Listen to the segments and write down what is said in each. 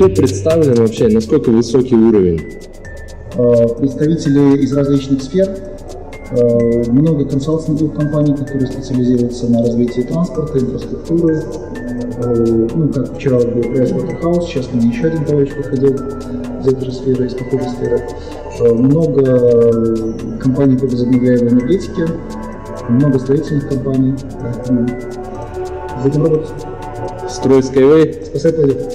Кто представлен вообще, насколько высокий уровень? Представители из различных сфер, много консалтинговых компаний, которые специализируются на развитии транспорта, инфраструктуры. Как вчера был Pricewaterhouse, сейчас ко мне еще один товарищ подходил из этой же сферы, из похожей сферы. Много компаний по возобновляемой энергетике, много строительных компаний. Будем работать. Строй Skyway. Спасибо, Владимир.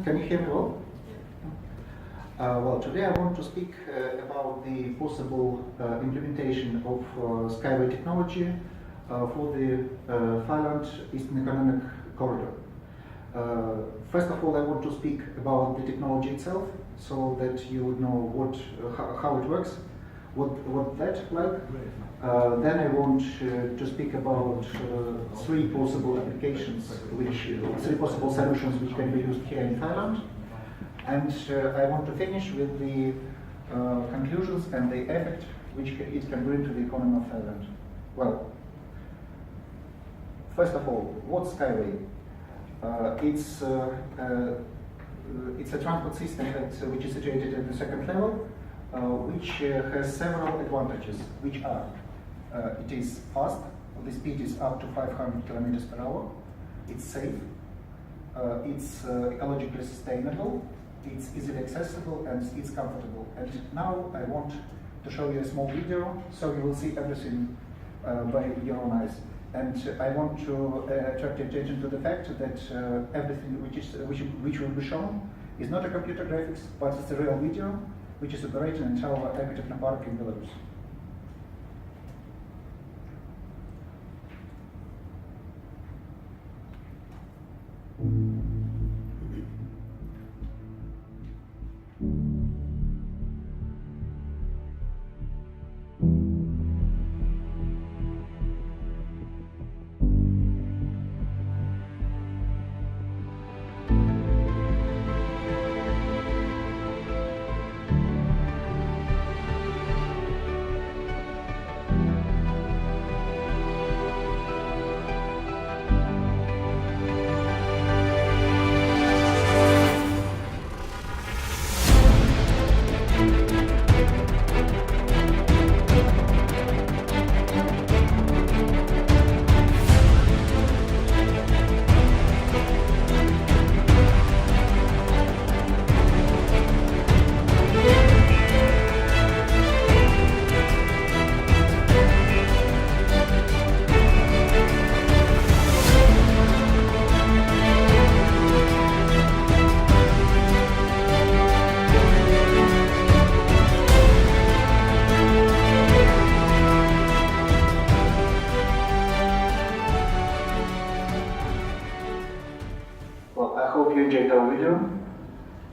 Can you hear me well? Well, today I want to speak about the possible implementation of Skyway technology for the Thailand Eastern Economic Corridor. First of all, I want to speak about the technology itself, so that you would know how it works, what that's like. Then I want to speak about three possible applications, three possible solutions which can be used here in Thailand. And I want to finish with the conclusions and the effect which it can bring to the economy of Thailand. Well, first of all, what's Skyway? It's a transport system which is situated at the second level, which has several advantages, which are it is fast, the speed is up to 500 kilometers per hour, it's safe, it's ecologically sustainable, it's easily accessible, and it's comfortable. And now I want to show you a small video, so you will see everything by your own eyes. And I want to attract your attention to the fact that everything which will be shown is not a computer graphics, but it's a real video which is operating in our Technopark in Belarus.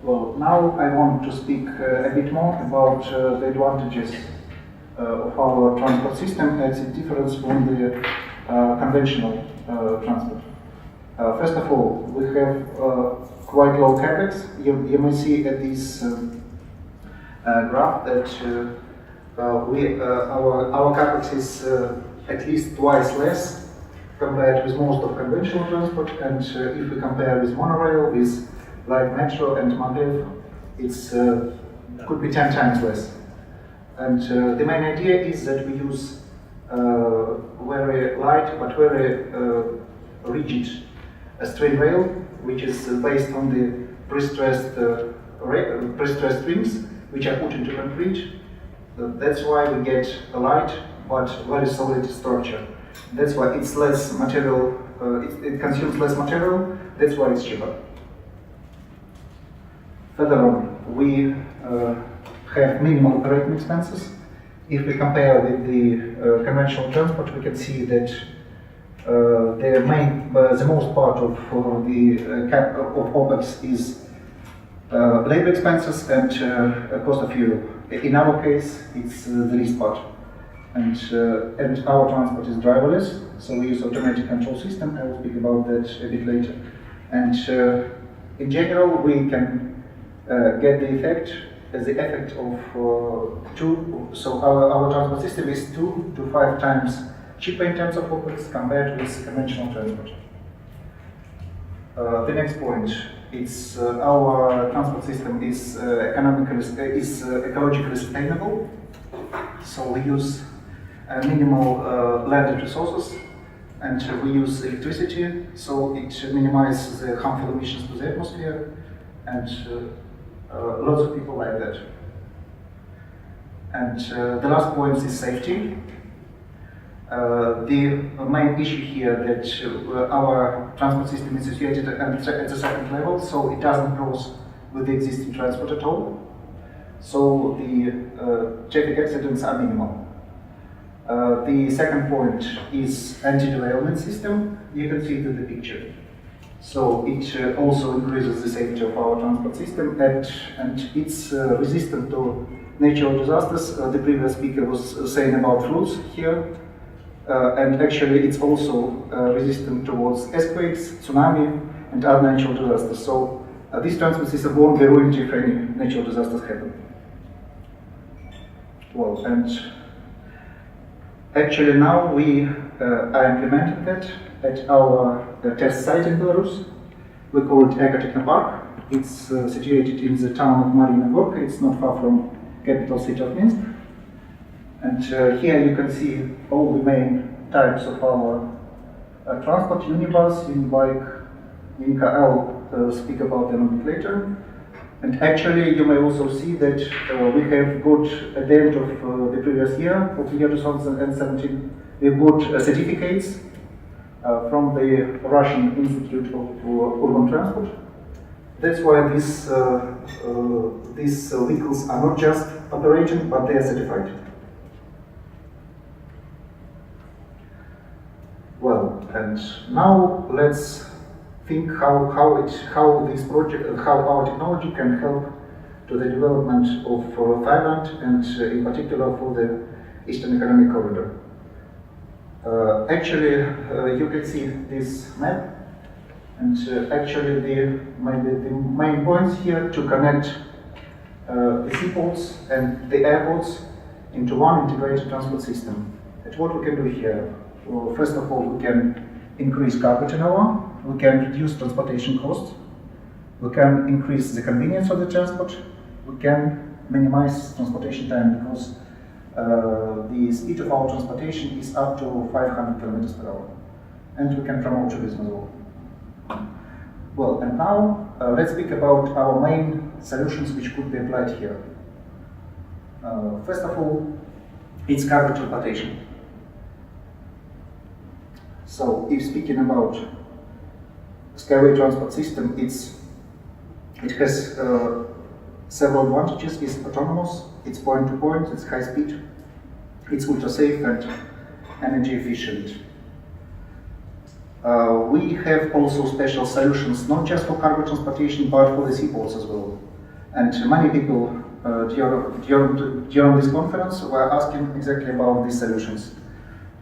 Well, now I want to speak a bit more about the advantages of our transport system as it differs from the conventional transport. First of all, we have quite low capex. You may see at this graph that our capex is at least twice less compared with most of conventional transport, and if we compare with monorail, with like metro and Mandev, it's could be 10 times less. And the main idea is that we use very light but very rigid strain rail, which is based on the pre-stressed strings, which are put into concrete. That's why we get a light but very solid structure. That's why it's less material, it consumes less material, that's why it's cheaper. Further on, we have minimal operating expenses. If we compare with the conventional transport, we can see that the most part of the OPEX is labor expenses and cost of fuel. in our case, it's the least part. And our transport is driverless, so we use automatic control system. I will speak about that a bit later. And in general, we can get the effect of so our transport system is 2 to 5 times cheaper in terms of OpEx compared with conventional transport. The next point is our transport system is ecologically sustainable. So we use minimal landed resources, and we use electricity, so it minimizes the harmful emissions to the atmosphere, and lots of people like that. And the last point is safety. The main issue here that our transport system is situated at the second level, so it doesn't cross with the existing transport at all. So the traffic accidents are minimal. The second point is anti-derailment system. You can see it in the picture. So it also increases the safety of our transport system, and it's resistant to natural disasters. The previous speaker was saying about floods here. And actually it's also resistant towards earthquakes, tsunami, and other natural disasters. So this transport system won't be ruined if any natural disasters happen. Well, and actually now we are implementing that at our test site in Belarus. We call it Eco Techno Park. It's situated in the town of Marina Gorka. It's not far from capital city of Minsk. And here you can see all the main types of our transport: unibus, unibike, Unica. I'll speak about them a bit later. And actually, you may also see that we have got, at the end of the previous year, of the year 2017, we've got certificates from the Russian Institute of Urban Transport. That's why these vehicles are not just operating, but they are certified. Well, and now let's think how our technology can help to the development of Thailand, and in particular for the Eastern Economic Corridor. Actually, you can see this map, and actually the main points here to connect the seaports and the airports into one integrated transport system. And what we can do here? Well, first of all, we can increase cargo turnover, we can reduce transportation costs, we can increase the convenience of the transport, we can minimize transportation time because the speed of our transportation is up to 500 kilometers per hour, and we can promote tourism as well. Well, and now let's speak about our main solutions which could be applied here. First of all, it's cargo transportation. So, if speaking about Skyway transport system, it has several advantages. It's autonomous, it's point-to-point, it's high speed, it's ultra-safe and energy efficient. We have also special solutions, not just for cargo transportation, but for the seaports as well. And many people during this conference were asking exactly about these solutions.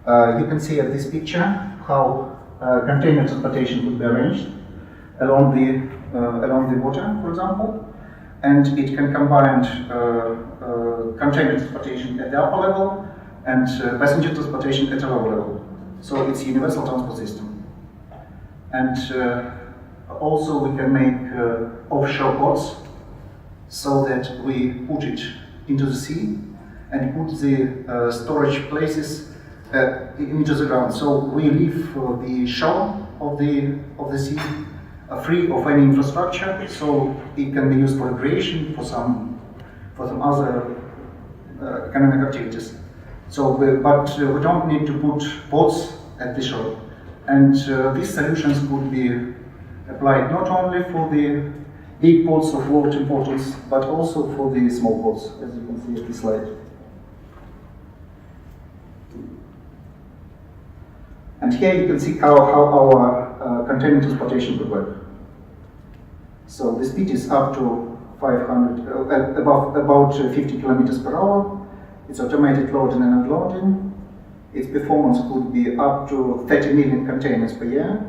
You can see at this picture how container transportation could be arranged along the water, for example, and it can combine container transportation at the upper level and passenger transportation at a lower level. So it's a universal transport system. And also we can make offshore ports so that we put it into the sea and put the storage places into the ground. So we leave the shore of the sea free of any infrastructure, so it can be used for recreation, for some other economic activities. So, but we don't need to put boats at the shore. And these solutions could be applied not only for the big ports of world importance, but also for the small ports, as you can see at this slide. And here you can see how our container transportation could work. So the speed is up to about 50 kilometers per hour. It's automated loading and unloading. Its performance could be up to 30 million containers per year.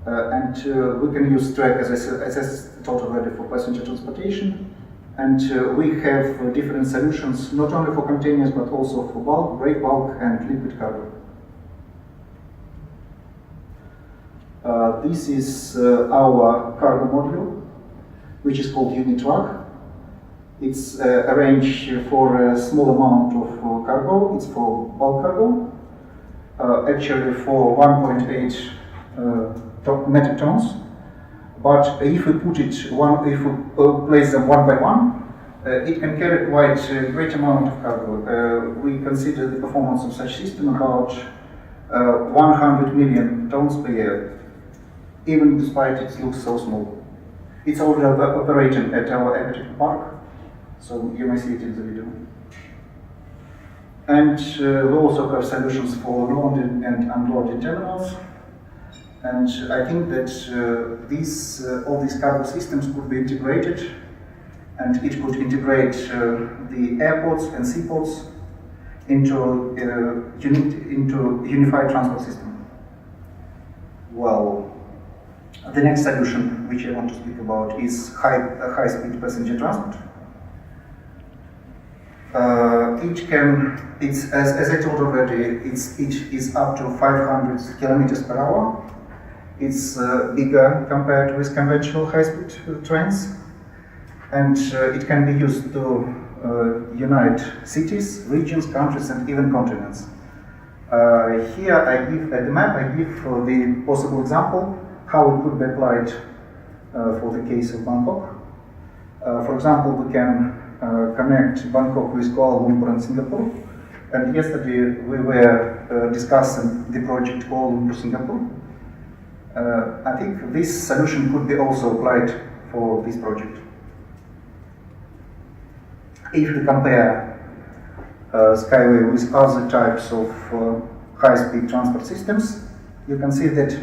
And we can use track, as I told already, for passenger transportation. And we have different solutions, not only for containers, but also for bulk, break bulk, and liquid cargo. This is our cargo module, which is called Unitruck. It's arranged for a small amount of cargo. It's for bulk cargo, actually for 1.8 metric tons. But if we if we place them one by one, it can carry quite a great amount of cargo. We consider the performance of such system about 100 million tons per year, even despite it looks so small. It's already operating at our aquatic park, so you may see it in the video. And we also have solutions for loading and unloading terminals. And I think that all these cargo systems could be integrated, and it could integrate the airports and seaports into unified transport system. Well, the next solution which I want to speak about is high-speed passenger transport. As I told already, it is up to 500 kilometers per hour. It's bigger compared with conventional high-speed trains, and it can be used to unite cities, regions, countries, and even continents. Here I give at the map, I give the possible example how it could be applied for the case of Bangkok. For example, we can connect Bangkok with Kuala Lumpur and Singapore. And yesterday we were discussing the project Kuala Lumpur, Singapore. I think this solution could be also applied for this project. If we compare Skyway with other types of high-speed transport systems, you can see that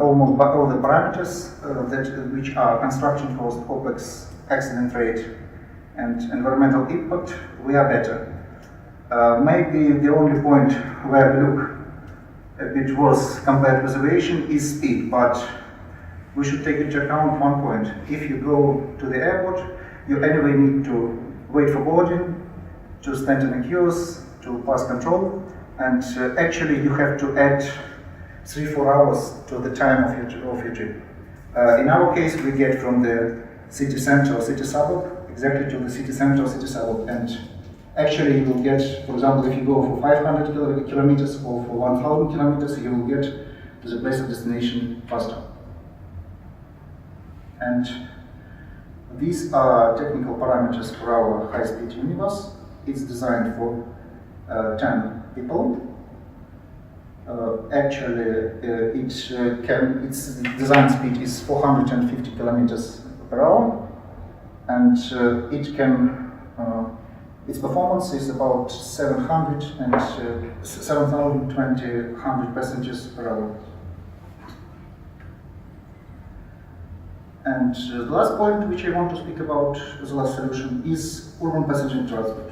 almost all the parameters which are construction cost, OPEX, accident rate, and environmental impact, we are better. Maybe the only point where we look a bit worse compared with aviation is speed, but we should take into account one point. If you go to the airport, you anyway need to wait for boarding, to stand in the queues, to pass control, and actually you have to add 3-4 hours to the time of your trip. In our case, we get from the city center or city suburb exactly to the city center or city suburb, and actually you will get, for example, if you go for 500 kilometers or for 1,000 kilometers, you will get to the place of destination faster. And these are technical parameters for our high-speed unibus. It's designed for 10 people. Its design speed is 450 kilometers per hour, and its performance is about 7,200 passengers per hour. And the last point which I want to speak about as the last solution is urban passenger transport.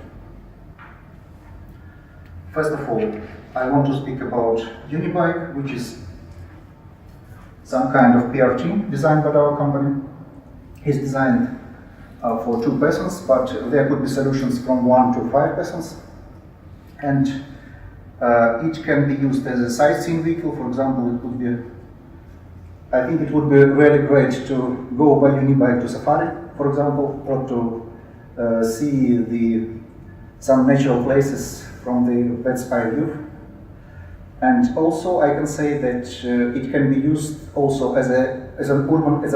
First of all, I want to speak about Unibike, which is some kind of PRT designed by our company. It's designed for 2 persons, but there could be solutions from 1 to 5 persons. And it can be used as a sightseeing vehicle. For example, it could be, I think it would be really great to go by Unibike to safari, for example, or to see some natural places from the bird's eye view. And also, I can say that it can be used also as a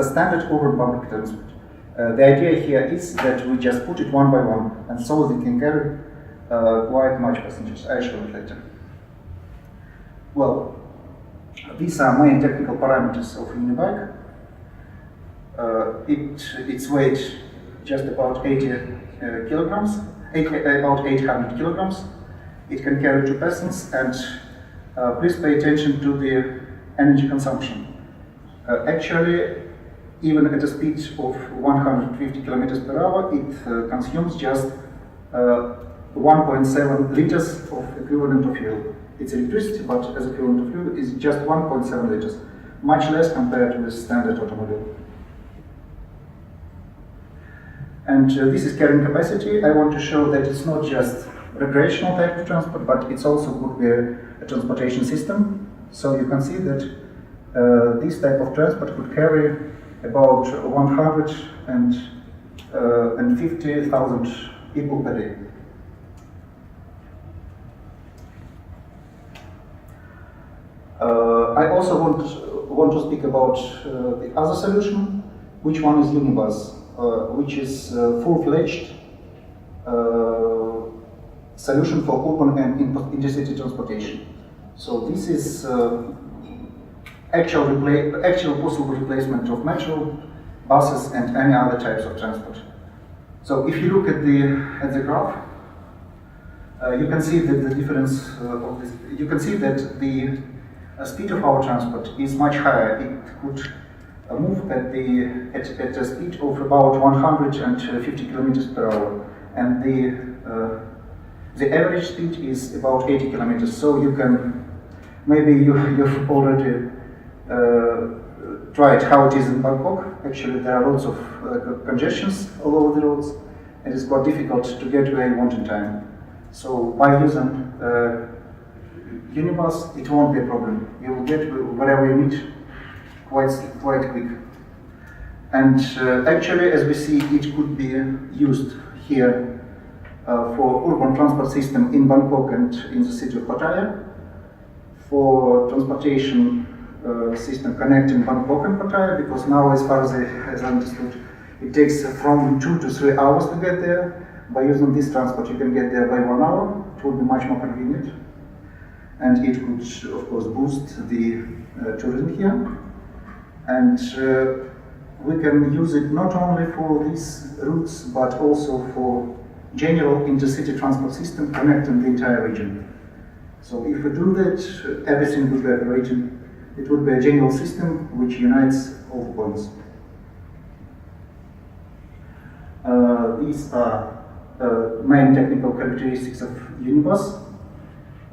standard urban public transport. The idea here is that we just put it one by one, and so they can carry quite much passengers. I'll show it later. Well, these are main technical parameters of Unibike. Its weight just about 800 kilograms. It can carry 2 persons, and please pay attention to the energy consumption. Actually, even at a speed of 150 kilometers per hour, it consumes just 1.7 liters of equivalent of fuel. It's electricity, but as equivalent of fuel is just 1.7 liters, much less compared with standard automobile. And this is carrying capacity. I want to show that it's not just recreational type of transport, but it's also could be a transportation system. So you can see that this type of transport could carry about 150,000 people per day. I also want to speak about the other solution, which one is Unibus, which is full-fledged solution for urban and intercity transportation. So this is actual possible replacement of metro, buses, and any other types of transport. So if you look at the graph, you can see that the difference of this. You can see that the speed of our transport is much higher. It could move at a speed of about 150 kilometers per hour, and the average speed is about 80 kilometers. So you can maybe you've already tried how it is in Bangkok. Actually, there are lots of congestions all over the roads, and it's quite difficult to get where you want in time. So by using Unibus, it won't be a problem. You will get wherever you need quite quick. And actually, as we see, it could be used here for urban transport system in Bangkok and in the city of Pattaya, for transportation system connecting Bangkok and Pattaya, because now, as far as I understood, it takes from 2 to 3 hours to get there. By using this transport, you can get there by 1 hour. It would be much more convenient, and it could, of course, boost the tourism here. And we can use it not only for these routes, but also for general intercity transport system connecting the entire region. So if we do that, everything would be operating. It would be a general system which unites all the points. These are main technical characteristics of Unibus.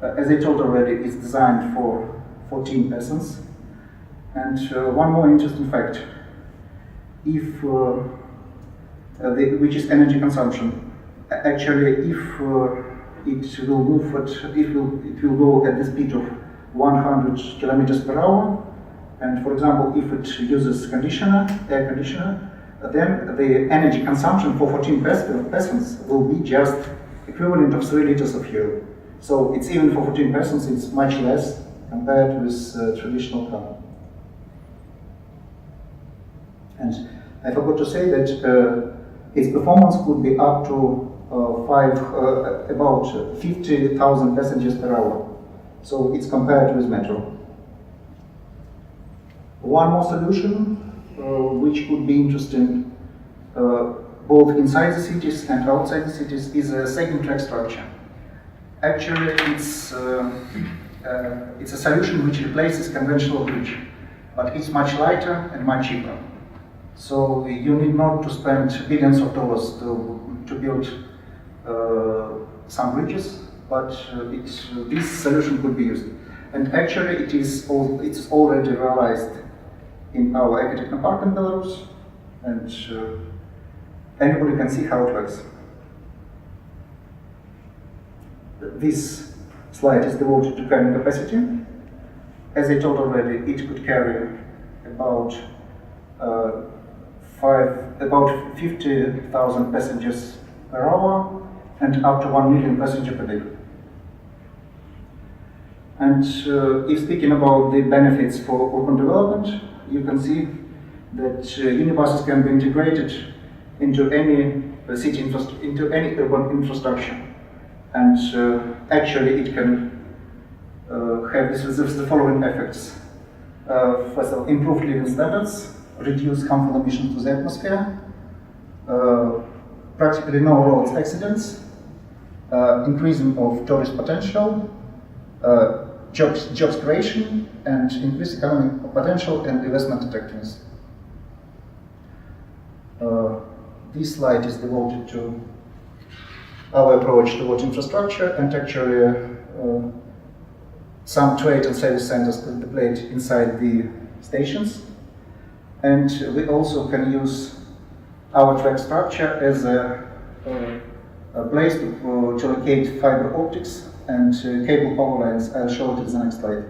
As I told already, it's designed for 14 persons. And one more interesting fact, which is energy consumption. Actually, if it will move it will go at the speed of 100 kilometers per hour, and for example, if it uses air conditioner, then the energy consumption for 14 persons will be just equivalent of 3 liters of fuel. So it's even for 14 persons, it's much less compared with traditional car. And I forgot to say that its performance could be up to about 50,000 passengers per hour. So it's compared with metro. One more solution, which could be interesting both inside the cities and outside the cities, is a second track structure. Actually, it's a solution which replaces conventional bridge, but it's much lighter and much cheaper. So you need not to spend billions of dollars to build some bridges, but this solution could be used. And actually, it's already realized in our Ecotechno Park in Belarus, and anybody can see how it works. This slide is devoted to carrying capacity. As I told already, it could carry about 50,000 passengers per hour and up to 1 million passengers per day. And if speaking about the benefits for urban development, you can see that Unibuses can be integrated into any into any urban infrastructure. And actually it can have the following effects. First of all, improved living standards, reduce harmful emissions to the atmosphere, practically no road accidents, increasing of tourist potential, jobs creation, and increased economic potential and investment attractiveness. this slide is devoted to our approach towards infrastructure, and actually some trade and service centers could be played inside the stations. And we also can use our track structure as a place to locate fiber optics and cable power lines. I'll show it in the next slide.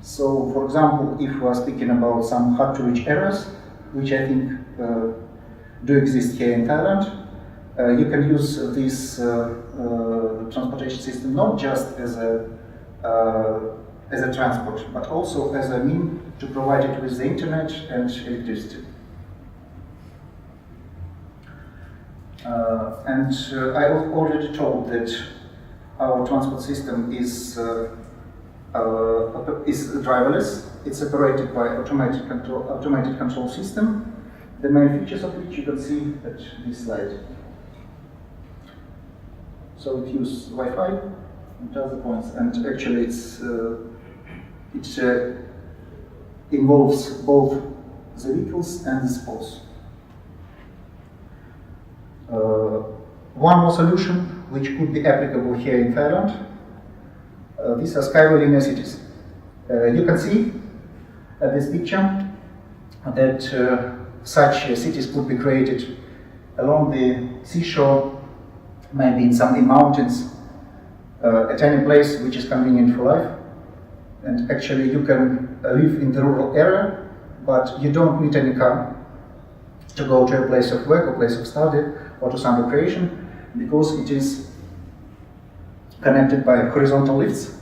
So, for example, if we are speaking about some hard-to-reach areas, which I think do exist here in Thailand, you can use this transportation system not just as a transport, but also as a means to provide it with the internet and electricity. And I already told that our transport system is driverless. It's operated by automated control system. The main features of which you can see at this slide. So it uses Wi-Fi and other points, and actually it involves both the vehicles and the sports. One more solution which could be applicable here in Thailand. These are Skyway linear cities. You can see at this picture that such cities could be created along the seashore, maybe in mountains, at any place which is convenient for life. And actually you can live in the rural area, but you don't need any car to go to a place of work or place of study or to some recreation, because it is connected by horizontal lifts.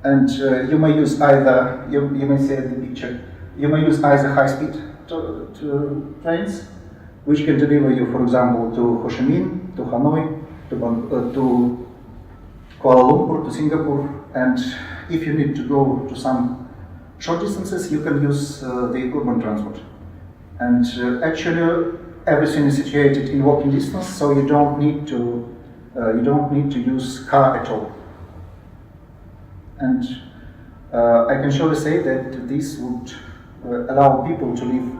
And you may use either, you may see the picture, you may use either high-speed trains, which can deliver you, for example, to Ho Chi Minh, to Hanoi, to Kuala Lumpur, to Singapore. And if you need to go to some short distances, you can use the urban transport. And actually, everything is situated in walking distance, so you don't need to use car at all. And I can surely say that this would allow people to live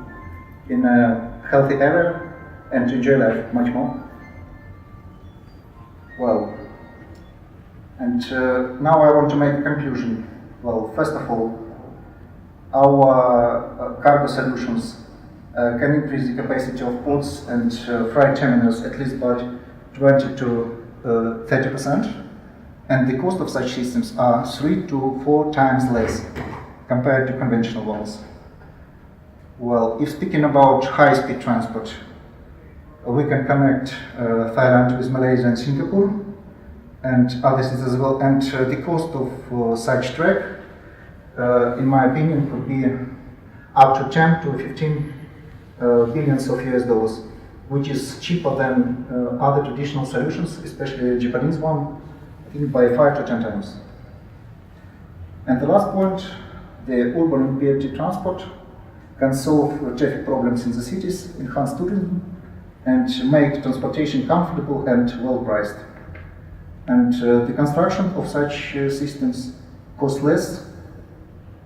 in a healthy area and to enjoy life much more. Well, and now I want to make a conclusion. Well, first of all, our cargo solutions can increase the capacity of ports and freight terminals at least by 20 to 30%, and the cost of such systems are 3 to 4 times less compared to conventional ones. Well, if speaking about high-speed transport, we can connect Thailand with Malaysia and Singapore and other cities as well, and the cost of such track, in my opinion, could be up to 10 to 15 billions of US dollars, which is cheaper than other traditional solutions, especially the Japanese one, I think by 5 to 10 times. And the last point, the urban and BRT transport can solve traffic problems in the cities, enhance tourism, and make transportation comfortable and well priced. And the construction of such systems costs less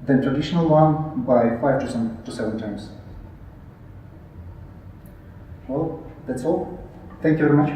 than traditional one by 5 to 7 times. Well, that's all. Thank you very much.